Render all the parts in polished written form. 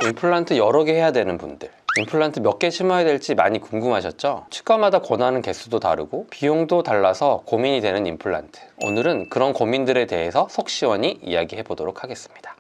임플란트 여러 개 해야 되는 분들, 임플란트 몇 개 심어야 될지 많이 궁금하셨죠? 치과마다 권하는 개수도 다르고 비용도 달라서 고민이 되는 임플란트. 오늘은 그런 고민들에 대해서 속 시원히 이야기해 보도록 하겠습니다.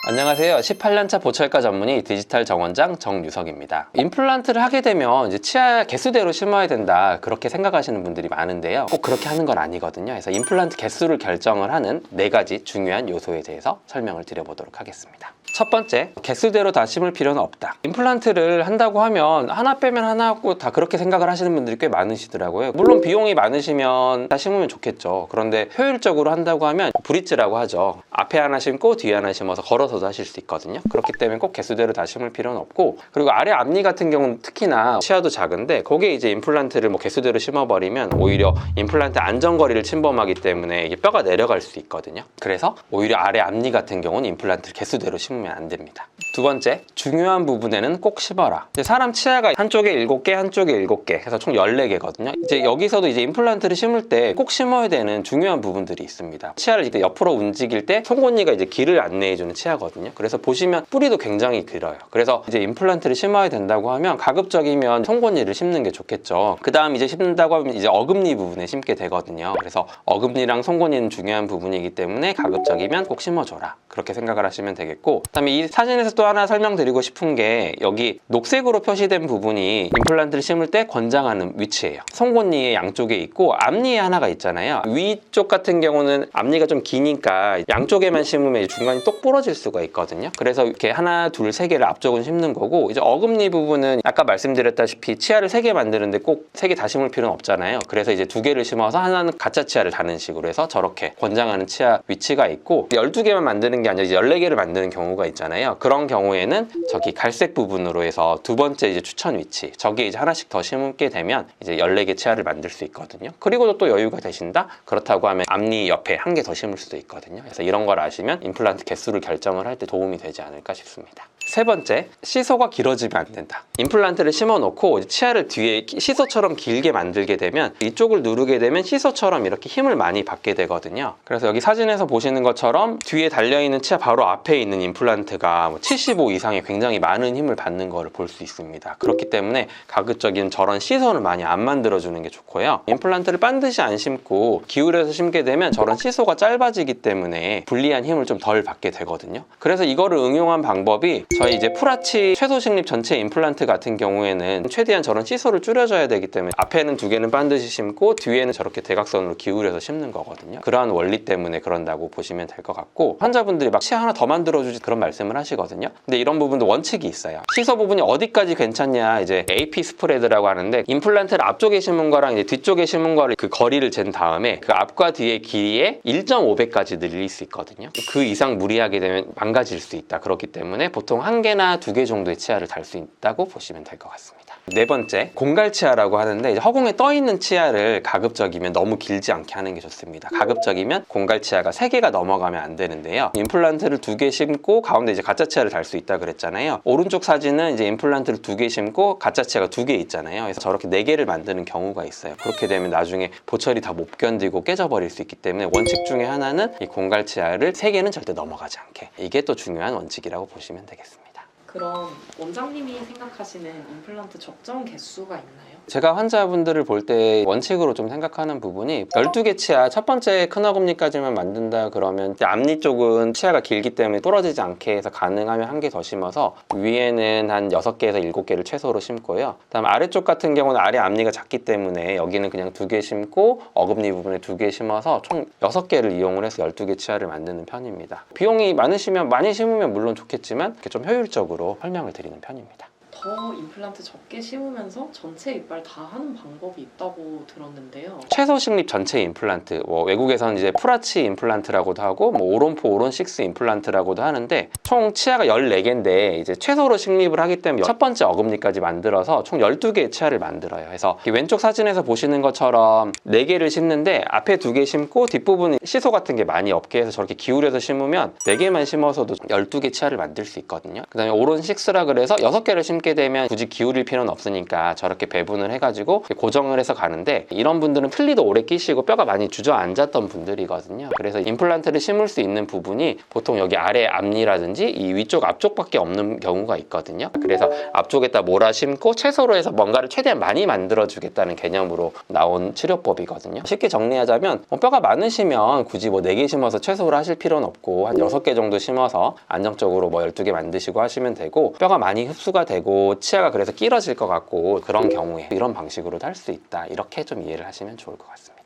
안녕하세요. 18년차 보철과 전문의 디지털 정원장 정유석입니다. 임플란트를 하게 되면 이제 치아 개수대로 심어야 된다, 그렇게 생각하시는 분들이 많은데요. 꼭 그렇게 하는 건 아니거든요. 그래서 임플란트 개수를 결정을 하는 4가지 중요한 요소에 대해서 설명을 드려보도록 하겠습니다. 첫 번째, 개수대로 다 심을 필요는 없다. 임플란트를 한다고 하면 하나 빼면 하나 하고 다 그렇게 생각을 하시는 분들이 꽤 많으시더라고요. 물론 비용이 많으시면 다 심으면 좋겠죠. 그런데 효율적으로 한다고 하면 브릿지라고 하죠. 앞에 하나 심고 뒤에 하나 심어서 걸어서도 하실 수 있거든요. 그렇기 때문에 꼭 개수대로 다 심을 필요는 없고, 그리고 아래 앞니 같은 경우는 특히나 치아도 작은데 거기에 이제 임플란트를 개수대로 심어버리면 오히려 임플란트 안전거리를 침범하기 때문에 이게 뼈가 내려갈 수 있거든요. 그래서 오히려 아래 앞니 같은 경우는 임플란트를 개수대로 심으면 안 됩니다. 두 번째, 중요한 부분에는 꼭 심어라. 이제 사람 치아가 한쪽에 7개, 한쪽에 7개 해서 총 14개거든요. 이제 여기서도 이제 임플란트를 심을 때 꼭 심어야 되는 중요한 부분들이 있습니다. 치아를 이렇게 옆으로 움직일 때 송곳니가 이제 길을 안내해주는 치아거든요. 그래서 보시면 뿌리도 굉장히 길어요. 그래서 이제 임플란트를 심어야 된다고 하면 가급적이면 송곳니를 심는 게 좋겠죠. 그 다음 이제 심는다고 하면 이제 어금니 부분에 심게 되거든요. 그래서 어금니랑 송곳니는 중요한 부분이기 때문에 가급적이면 꼭 심어줘라, 그렇게 생각을 하시면 되겠고, 그다음에 이 사진에서 또 하나 설명드리고 싶은 게 여기 녹색으로 표시된 부분이 임플란트를 심을 때 권장하는 위치예요. 송곳니의 양쪽에 있고 앞니에 하나가 있잖아요. 위쪽 같은 경우는 앞니가 좀 기니까 양쪽에만 심으면 중간이 똑 부러질 수가 있거든요. 그래서 이렇게 하나, 둘, 세 개를 앞쪽은 심는 거고, 이제 어금니 부분은 아까 말씀드렸다시피 치아를 3개 만드는데 꼭 3개 다 심을 필요는 없잖아요. 그래서 이제 2개를 심어서 하나는 가짜 치아를 다는 식으로 해서 저렇게 권장하는 치아 위치가 있고, 12개만 만드는 게 아니라 14개를 만드는 경우가 있잖아요. 그런 경우에는 저기 갈색 부분으로 해서 두 번째 이제 추천 위치, 저기에 이제 하나씩 더 심게 되면 이제 14개 치아를 만들 수 있거든요. 그리고 또 여유가 되신다? 그렇다고 하면 앞니 옆에 1개 더 심을 수도 있거든요. 그래서 이런 걸 아시면 임플란트 개수를 결정을 할 때 도움이 되지 않을까 싶습니다. 세 번째, 시소가 길어지면 안 된다. 임플란트를 심어놓고 치아를 뒤에 시소처럼 길게 만들게 되면 이쪽을 누르게 되면 시소처럼 이렇게 힘을 많이 받게 되거든요. 그래서 여기 사진에서 보시는 것처럼 뒤에 달려있는 치아 바로 앞에 있는 임플란트가 75 이상의 굉장히 많은 힘을 받는 거를 볼 수 있습니다. 그렇기 때문에 가급적인 저런 시소를 많이 안 만들어주는 게 좋고요. 임플란트를 반드시 안 심고 기울여서 심게 되면 저런 시소가 짧아지기 때문에 불리한 힘을 좀 덜 받게 되거든요. 그래서 이거를 응용한 방법이, 저희 이제 풀아치 최소 식립 전체 임플란트 같은 경우에는 최대한 저런 시소를 줄여줘야 되기 때문에 앞에는 2개는 반드시 심고 뒤에는 저렇게 대각선으로 기울여서 심는 거거든요. 그러한 원리 때문에 그런다고 보시면 될 것 같고, 환자분들이 막 치아 하나 더 만들어주지 그런 말씀을 하시거든요. 근데 이런 부분도 원칙이 있어요. 시소 부분이 어디까지 괜찮냐, 이제 AP 스프레드라고 하는데 임플란트를 앞쪽에 심은 거랑 이제 뒤쪽에 심은 거를 그 거리를 잰 다음에 그 앞과 뒤의 길이에 1.5배까지 늘릴 수 있거든요. 그 이상 무리하게 되면 망가질 수 있다. 그렇기 때문에 보통 1개나 2개 정도의 치아를 달 수 있다고 보시면 될 것 같습니다. 네 번째, 공갈치아라고 하는데 이제 허공에 떠 있는 치아를 가급적이면 너무 길지 않게 하는 게 좋습니다. 가급적이면 공갈치아가 3개가 넘어가면 안 되는데요. 임플란트를 2개 심고 가운데 이제 가짜 치아를 달 수 있다 그랬잖아요. 오른쪽 사진은 이제 임플란트를 2개 심고 가짜 치아가 2개 있잖아요. 그래서 저렇게 4개를 만드는 경우가 있어요. 그렇게 되면 나중에 보철이 다 못 견디고 깨져버릴 수 있기 때문에 원칙 중에 하나는 이 공갈치아를 3개는 절대 넘어가지 않게, 이게 또 중요한 원칙이라고 보시면 되겠습니다. 그럼 원장님이 생각하시는 임플란트 적정 개수가 있나요? 제가 환자분들을 볼 때 원칙으로 좀 생각하는 부분이 12개 치아, 첫 번째 큰 어금니까지만 만든다 그러면 앞니 쪽은 치아가 길기 때문에 부러지지 않게 해서 가능하면 1개 더 심어서 위에는 한 6개에서 7개를 최소로 심고요. 그다음 아래쪽 같은 경우는 아래 앞니가 작기 때문에 여기는 그냥 2개 심고 어금니 부분에 2개 심어서 총 6개를 이용을 해서 12개 치아를 만드는 편입니다. 비용이 많으시면 많이 심으면 물론 좋겠지만 이렇게 좀 효율적으로 설명을 드리는 편입니다. 더 임플란트 적게 심으면서 전체 이빨 다 하는 방법이 있다고 들었는데요. 최소 식립 전체 임플란트, 외국에서는 이제 풀아치 임플란트라고도 하고 오론포 오론식스 임플란트라고도 하는데, 총 치아가 14개인데 이제 최소로 식립을 하기 때문에 첫 번째 어금니까지 만들어서 총 12개의 치아를 만들어요. 그래서 왼쪽 사진에서 보시는 것처럼 4개를 심는데 앞에 2개 심고 뒷부분에 시소 같은 게 많이 없게 해서 저렇게 기울여서 심으면 4개만 심어서도 12개 치아를 만들 수 있거든요. 그 다음에 오론식스라 그래서 6개를 심게 있게 되면 굳이 기울일 필요는 없으니까 저렇게 배분을 해가지고 고정을 해서 가는데, 이런 분들은 플리도 오래 끼시고 뼈가 많이 주저앉았던 분들이거든요. 그래서 임플란트를 심을 수 있는 부분이 보통 여기 아래 앞니라든지 이 위쪽 앞쪽밖에 없는 경우가 있거든요. 그래서 앞쪽에다 몰아 심고 채소로 해서 뭔가를 최대한 많이 만들어주겠다는 개념으로 나온 치료법이거든요. 쉽게 정리하자면 뼈가 많으시면 굳이 뭐 4개 심어서 채소를 하실 필요는 없고 한 6개 정도 심어서 안정적으로 뭐 12개 만드시고 하시면 되고, 뼈가 많이 흡수가 되고 치아가 그래서 길어질 것 같고 그런 경우에 이런 방식으로도 할 수 있다, 이렇게 좀 이해를 하시면 좋을 것 같습니다.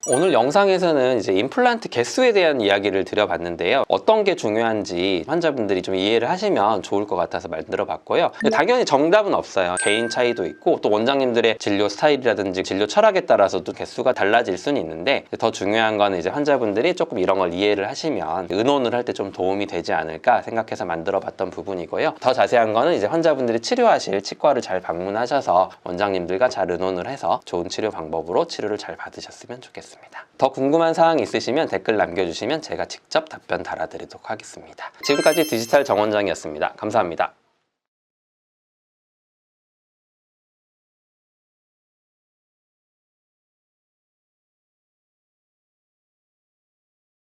오늘 영상에서는 이제 임플란트 개수에 대한 이야기를 드려봤는데요. 어떤 게 중요한지 환자분들이 좀 이해를 하시면 좋을 것 같아서 만들어봤고요. 당연히 정답은 없어요. 개인 차이도 있고 또 원장님들의 진료 스타일이라든지 진료 철학에 따라서도 개수가 달라질 수는 있는데, 더 중요한 거는 이제 환자분들이 조금 이런 걸 이해를 하시면 의논을 할 때 좀 도움이 되지 않을까 생각해서 만들어봤던 부분이고요. 더 자세한 거는 이제 환자분들이 치료하실 치과를 잘 방문하셔서 원장님들과 잘 의논을 해서 좋은 치료 방법으로 치료를 잘 받으셨으면 좋겠습니다. 더 궁금한 사항 있으시면 댓글 남겨주시면 제가 직접 답변 달아드리도록 하겠습니다. 지금까지 디지털 정원장이었습니다. 감사합니다.